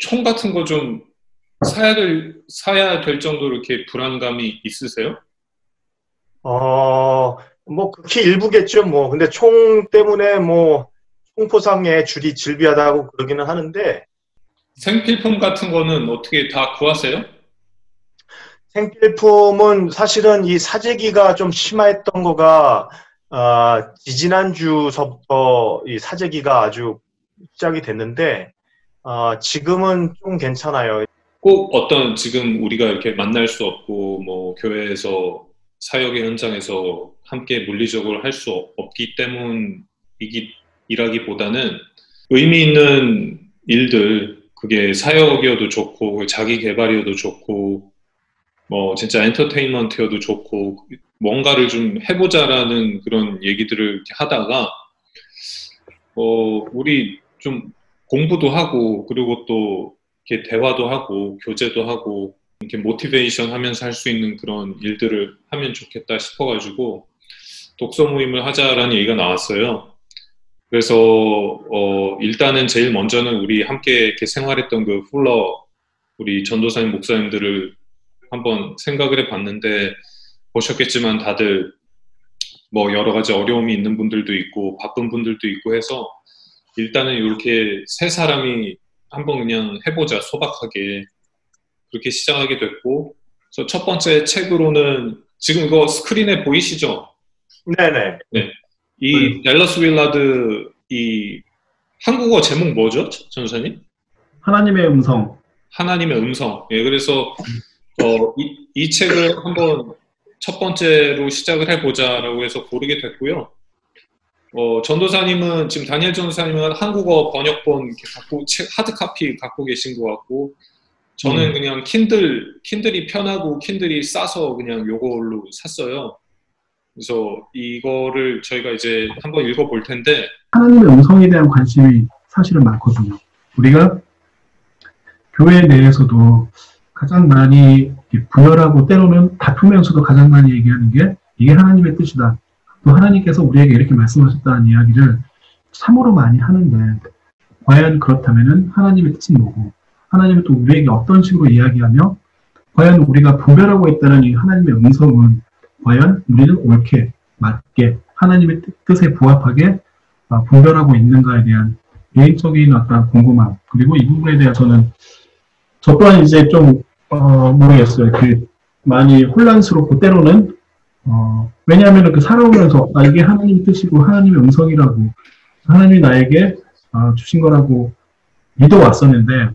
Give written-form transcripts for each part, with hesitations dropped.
총 같은 거 좀 사야 될 정도로 이렇게 불안감이 있으세요? 뭐, 극히 일부겠죠, 뭐. 근데 총 때문에 뭐, 총포상에 줄이 질비하다고 그러기는 하는데, 생필품 같은 거는 어떻게 다 구하세요? 생필품은 사실은 이 사재기가 좀 심했던 거가, 지지난주서부터 이 사재기가 아주 시작이 됐는데, 지금은 좀 괜찮아요. 꼭 어떤 지금 우리가 이렇게 만날 수 없고 뭐 교회에서 사역의 현장에서 함께 물리적으로 할 수 없기 때문이라기보다는 의미 있는 일들, 그게 사역이어도 좋고 자기 개발이어도 좋고 뭐 진짜 엔터테인먼트여도 좋고 뭔가를 좀 해보자라는 그런 얘기들을 하다가 우리 좀 공부도 하고 그리고 또 이렇게 대화도 하고 교제도 하고 이렇게 모티베이션 하면서 할 수 있는 그런 일들을 하면 좋겠다 싶어가지고 독서 모임을 하자라는 얘기가 나왔어요. 그래서 일단은 제일 먼저는 우리 함께 이렇게 생활했던 그 훌러 우리 전도사님 목사님들을 한번 생각을 해봤는데 보셨겠지만 다들 뭐 여러 가지 어려움이 있는 분들도 있고 바쁜 분들도 있고 해서 일단은 이렇게 세 사람이 한번 그냥 해보자 소박하게 그렇게 시작하게 됐고 그래서 첫 번째 책으로는 지금 이거 스크린에 보이시죠? 네네. 네. 이 댈러스 윌라드 이 한국어 제목 뭐죠, 전사님? 하나님의 음성. 하나님의 음성. 예, 그래서 이 책을 한번 첫 번째로 시작을 해보자라고 해서 고르게 됐고요. 전도사님은 지금 다니엘 전도사님은 한국어 번역본 이렇게 책 하드카피 갖고 계신 것 같고 저는 그냥 킨들이 편하고 킨들이 싸서 그냥 요걸로 샀어요. 그래서 이거를 저희가 이제 한번 읽어볼 텐데 하나님의 음성에 대한 관심이 사실은 많거든요. 우리가 교회 내에서도 가장 많이 분열하고 때로는 다투면서도 가장 많이 얘기하는 게 이게 하나님의 뜻이다. 또 하나님께서 우리에게 이렇게 말씀하셨다는 이야기를 참으로 많이 하는데 과연 그렇다면 하나님의 뜻은 뭐고 하나님은 또 우리에게 어떤 식으로 이야기하며 과연 우리가 분별하고 있다는 이 하나님의 음성은 과연 우리는 옳게 맞게 하나님의 뜻에 부합하게 분별하고 있는가에 대한 개인적인 어떤 궁금함 그리고 이 부분에 대해서는 저 또한 이제 좀 모르겠어요. 많이 혼란스럽고 때로는 왜냐하면 살아오면서 이게 하나님의 뜻이고 하나님의 음성이라고 하나님이 나에게 주신 거라고 믿어왔었는데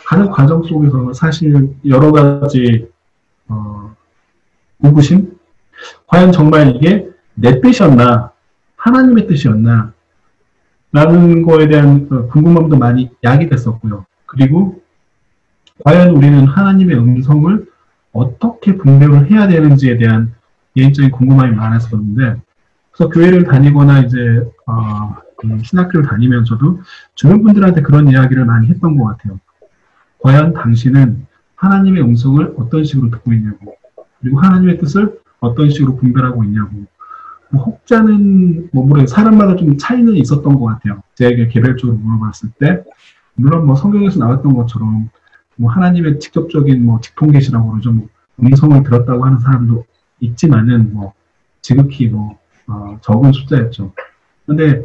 가는 과정 속에서 사실 여러 가지 의구심 과연 정말 이게 내 뜻이었나 하나님의 뜻이었나 라는 거에 대한 궁금함도 많이 야기됐었고요. 그리고 과연 우리는 하나님의 음성을 어떻게 분별을 해야 되는지에 대한 개인적인 궁금함이 많았었는데 그래서 교회를 다니거나 이제 신학교를 다니면서도 주변 분들한테 그런 이야기를 많이 했던 것 같아요. 과연 당신은 하나님의 음성을 어떤 식으로 듣고 있냐고 그리고 하나님의 뜻을 어떤 식으로 분별하고 있냐고 혹자는 사람마다 좀 차이는 있었던 것 같아요. 제가 개별적으로 물어봤을 때 물론 성경에서 나왔던 것처럼 하나님의 직접적인 직통 계시라고 그러죠. 음성을 들었다고 하는 사람도 있지만은 지극히 적은 숫자였죠. 근데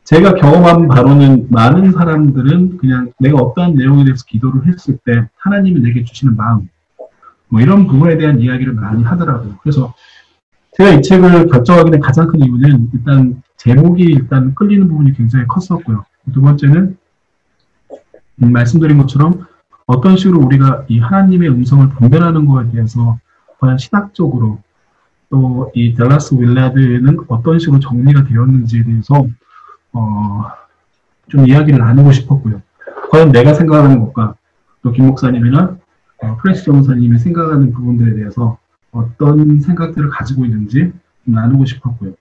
제가 경험한 바로는 많은 사람들은 그냥 내가 어떠한 내용에 대해서 기도를 했을 때 하나님이 내게 주시는 마음 이런 부분에 대한 이야기를 많이 하더라고요. 그래서 제가 이 책을 결정하게 된 가장 큰 이유는 일단 제목이 일단 끌리는 부분이 굉장히 컸었고요. 두 번째는 말씀드린 것처럼 어떤 식으로 우리가 이 하나님의 음성을 분별하는 것에 대해서 과연 신학적으로 또 이 댈러스 윌라드는 어떤 식으로 정리가 되었는지에 대해서 좀 이야기를 나누고 싶었고요. 과연 내가 생각하는 것과 또 김 목사님이나 프랜시스 전도사님이 생각하는 부분들에 대해서 어떤 생각들을 가지고 있는지 좀 나누고 싶었고요.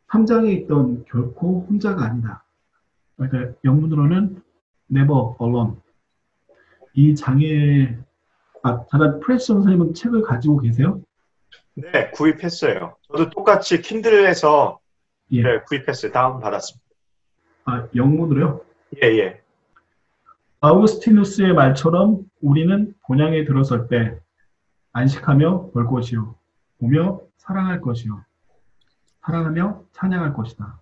3장에 있던 결코 혼자가 아니다. 그러니까 영문으로는 never alone. 이 장에 잠깐 프랜시스 전도사님은 책을 가지고 계세요? 네, 구입했어요. 저도 똑같이 킨들에서 예. 구입했어요. 다운 받았습니다. 영문으로요? 예. 아우구스티누스의 말처럼 우리는 본향에 들어설 때 안식하며 볼 것이요 보며 사랑할 것이요 사랑하며 찬양할 것이다.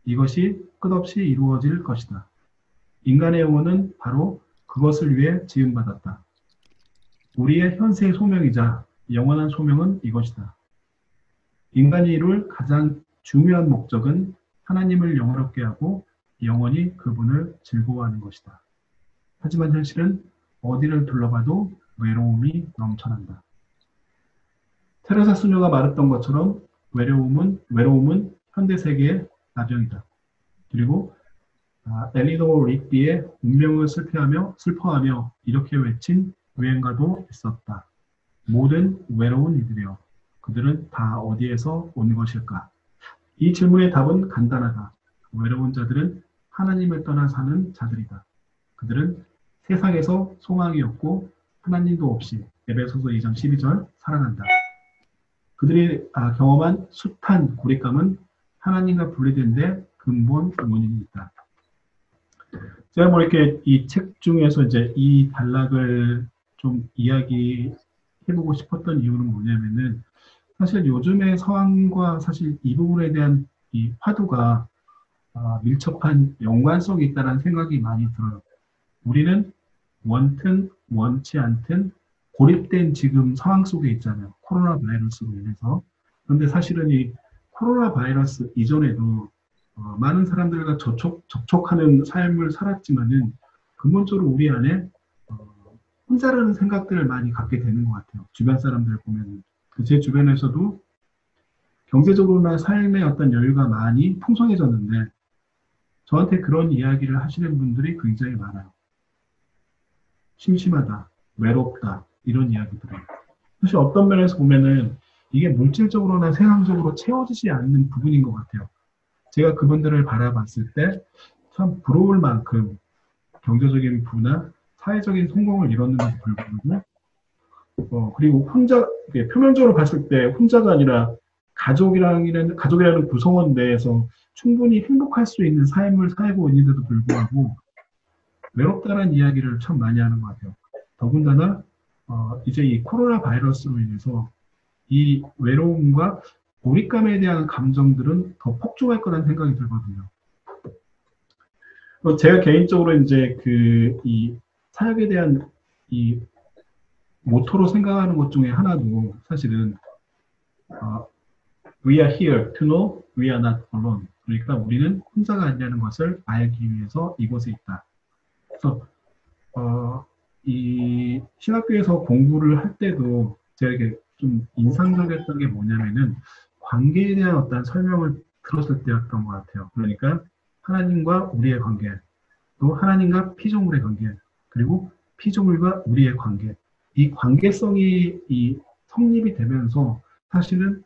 이것이 끝없이 이루어질 것이다. 인간의 영혼은 바로 그것을 위해 지음받았다. 우리의 현세의 소명이자 영원한 소명은 이것이다. 인간이 이룰 가장 중요한 목적은 하나님을 영원롭게 하고 영원히 그분을 즐거워하는 것이다. 하지만 현실은 어디를 둘러봐도 외로움이 넘쳐난다. 테레사 수녀가 말했던 것처럼 외로움은 현대 세계의 나병이다. 그리고 엘리노 rigby의 운명을 슬퍼하며 이렇게 외친 유행가도 있었다. 모든 외로운 이들이여, 그들은 다 어디에서 온 것일까? 이 질문의 답은 간단하다. 외로운 자들은 하나님을 떠나 사는 자들이다. 그들은 세상에서 소망이 없고 하나님도 없이 에베소서 2장 12절 살아간다. 그들이 경험한 숱한 고립감은 하나님과 분리된 데 근본 원인이 있다. 제가 뭐 이렇게 이 책 중에서 이제 이 단락을 좀 이야기해보고 싶었던 이유는 뭐냐면은 사실 요즘의 상황과 사실 이 부분에 대한 이 화두가 밀접한 연관성이 있다는 생각이 많이 들어요. 우리는 원튼 원치 않든 고립된 지금 상황 속에 있잖아요. 코로나 바이러스로 인해서. 그런데 사실은 이 코로나 바이러스 이전에도 많은 사람들과 접촉하는 삶을 살았지만은 근본적으로 우리 안에 혼자라는 생각들을 많이 갖게 되는 것 같아요. 주변 사람들 보면 제 주변에서도 경제적으로나 삶의 어떤 여유가 많이 풍성해졌는데 저한테 그런 이야기를 하시는 분들이 굉장히 많아요. 심심하다, 외롭다 이런 이야기들을. 사실 어떤 면에서 보면은 이게 물질적으로나 세상적으로 채워지지 않는 부분인 것 같아요. 제가 그분들을 바라봤을 때 참 부러울 만큼 경제적인 부나 사회적인 성공을 이뤘는데도 불구하고 그리고 혼자 표면적으로 봤을 때 혼자가 아니라 가족이라는 구성원 내에서 충분히 행복할 수 있는 삶을 살고 있는데도 불구하고 외롭다는 이야기를 참 많이 하는 것 같아요. 더군다나 이제 이 코로나 바이러스로 인해서 이 외로움과 고립감에 대한 감정들은 더 폭증할 거라는 생각이 들거든요. 제가 개인적으로 이제 이 사역에 대한 이 모토로 생각하는 것 중에 하나도 사실은 We are here to know we are not alone. 그러니까 우리는 혼자가 아니라는 것을 알기 위해서 이곳에 있다. 그래서 이 신학교에서 공부를 할 때도 제가 이렇게 좀 인상적이었던 게 뭐냐면은 관계에 대한 어떤 설명을 들었을 때였던 것 같아요. 그러니까 하나님과 우리의 관계, 또 하나님과 피조물의 관계, 그리고 피조물과 우리의 관계. 이 관계성이 성립이 되면서 사실은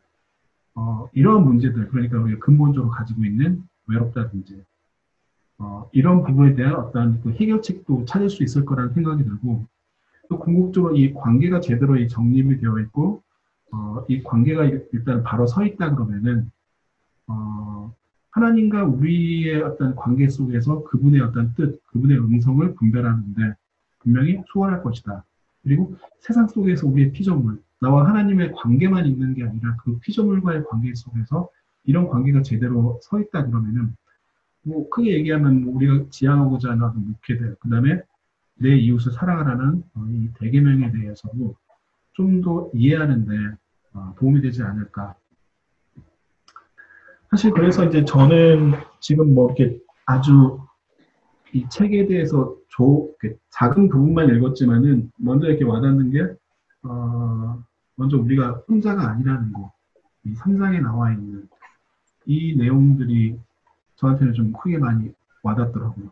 이러한 문제들, 그러니까 우리가 근본적으로 가지고 있는 외롭다든지 이런 부분에 대한 어떤 해결책도 찾을 수 있을 거라는 생각이 들고, 또 궁극적으로 이 관계가 제대로 정립이 되어 있고 이 관계가 일단 바로 서 있다 그러면은 하나님과 우리의 어떤 관계 속에서 그분의 어떤 뜻, 그분의 음성을 분별하는데 분명히 수월할 것이다. 그리고 세상 속에서 우리의 피조물, 나와 하나님의 관계만 있는 게 아니라 그 피조물과의 관계 속에서 이런 관계가 제대로 서 있다 그러면은 뭐 크게 얘기하면 우리가 지향하고자 하는 목회들, 그 다음에 내 이웃을 사랑하라는 이 대계명에 대해서도 좀 더 이해하는데 도움이 되지 않을까. 사실 그래서 이제 저는 지금 뭐 이렇게 아주 이 책에 대해서 작은 부분만 읽었지만은 먼저 이렇게 와닿는 게 먼저 우리가 혼자가 아니라는 거, 이 3장에 나와 있는 이 내용들이 저한테는 좀 크게 많이 와닿더라고요.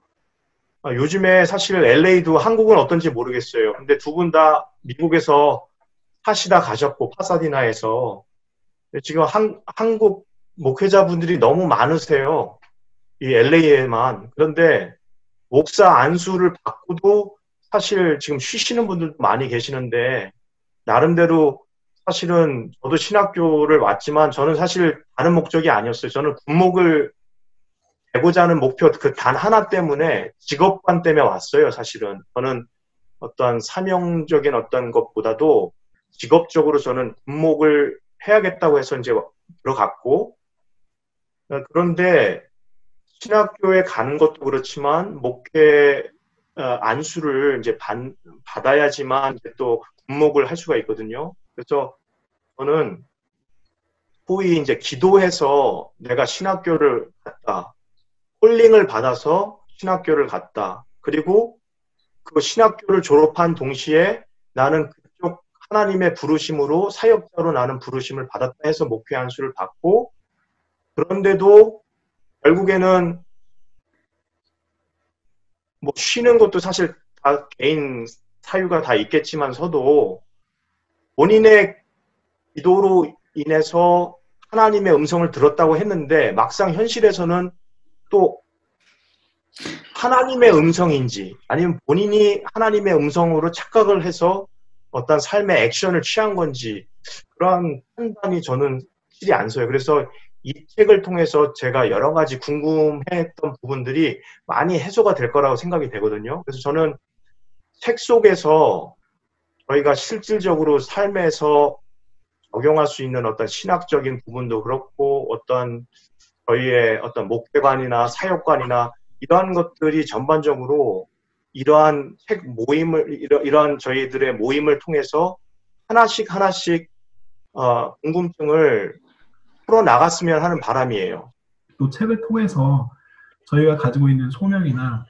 요즘에 사실 LA도 한국은 어떤지 모르겠어요. 근데 두 분 다 미국에서 사시다 가셨고 파사디나에서 지금 한국 목회자분들이 너무 많으세요. 이 LA에만. 그런데 목사 안수를 받고도 사실 지금 쉬시는 분들도 많이 계시는데 나름대로 사실은 저도 신학교를 왔지만 저는 사실 다른 목적이 아니었어요. 저는 군목을 되고자 하는 목표 그 단 하나 때문에 직업관 때문에 왔어요. 사실은 저는 어떤 사명적인 어떤 것보다도 직업적으로 저는 군목을 해야겠다고 해서 이제 들어갔고, 그런데 신학교에 가는 것도 그렇지만 목회 안수를 이제 받아야지만 이제 또 군목을 할 수가 있거든요. 그래서 저는 소위 이제 기도해서 내가 신학교를 갔다, 콜링을 받아서 신학교를 갔다. 그리고 그 신학교를 졸업한 동시에 나는 그쪽 하나님의 부르심으로 사역자로 나는 부르심을 받았다 해서 목회 안수를 받고, 그런데도 결국에는 뭐 쉬는 것도 사실 다 개인 사유가 다 있겠지만서도 본인의 기도로 인해서 하나님의 음성을 들었다고 했는데 막상 현실에서는 또 하나님의 음성인지 아니면 본인이 하나님의 음성으로 착각을 해서 어떤 삶의 액션을 취한 건지 그런 판단이 저는 확실히 안 서요. 그래서 이 책을 통해서 제가 여러 가지 궁금했던 부분들이 많이 해소가 될 거라고 생각이 되거든요. 그래서 저는 책 속에서 저희가 실질적으로 삶에서 적용할 수 있는 어떤 신학적인 부분도 그렇고 어떤 저희의 어떤 목회관이나 사역관이나 이러한 것들이 전반적으로 이러한 책 모임을 이러한 저희들의 모임을 통해서 하나씩 궁금증을 풀어 나갔으면 하는 바람이에요. 또 책을 통해서 저희가 가지고 있는 소명이나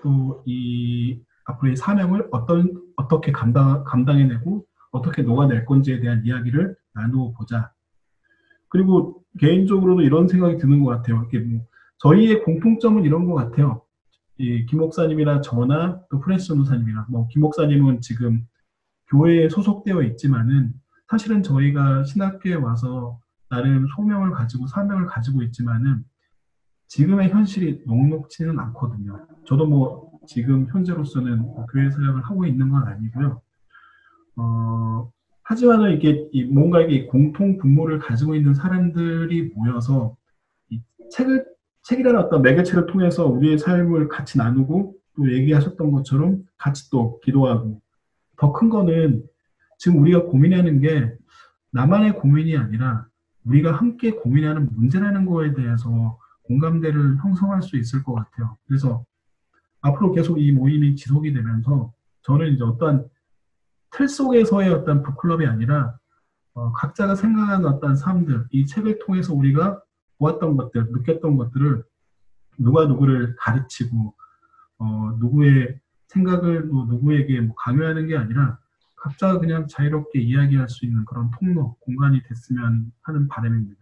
또 이 앞으로의 사명을 어떻게 감당해내고 어떻게 녹아낼 건지에 대한 이야기를 나누어 보자. 그리고 개인적으로도 이런 생각이 드는 것 같아요. 이게 뭐 저희의 공통점은 이런 것 같아요. 이 김 목사님이나 저나 또 프랜시스 전도사님이나 뭐 김 목사님은 지금 교회에 소속되어 있지만은 사실은 저희가 신학교에 와서 나름 소명을 가지고 사명을 가지고 있지만은 지금의 현실이 녹록지는 않거든요. 저도 뭐 지금 현재로서는 교회 사역을 하고 있는 건 아니고요. 하지만은 이게 뭔가 이게 공통 분모를 가지고 있는 사람들이 모여서 이 책이라는 어떤 매개체를 통해서 우리의 삶을 같이 나누고 또 얘기하셨던 것처럼 같이 또 기도하고 더 큰 거는 지금 우리가 고민하는 게 나만의 고민이 아니라 우리가 함께 고민하는 문제라는 거에 대해서 공감대를 형성할 수 있을 것 같아요. 그래서 앞으로 계속 이 모임이 지속이 되면서 저는 이제 어떠한 틀 속에서의 어떤 북클럽이 아니라 각자가 생각하는 어떤 삶들, 이 책을 통해서 우리가 보았던 것들, 느꼈던 것들을 누가 누구를 가르치고 누구의 생각을 누구에게 뭐 강요하는 게 아니라 각자가 그냥 자유롭게 이야기할 수 있는 그런 통로, 공간이 됐으면 하는 바람입니다.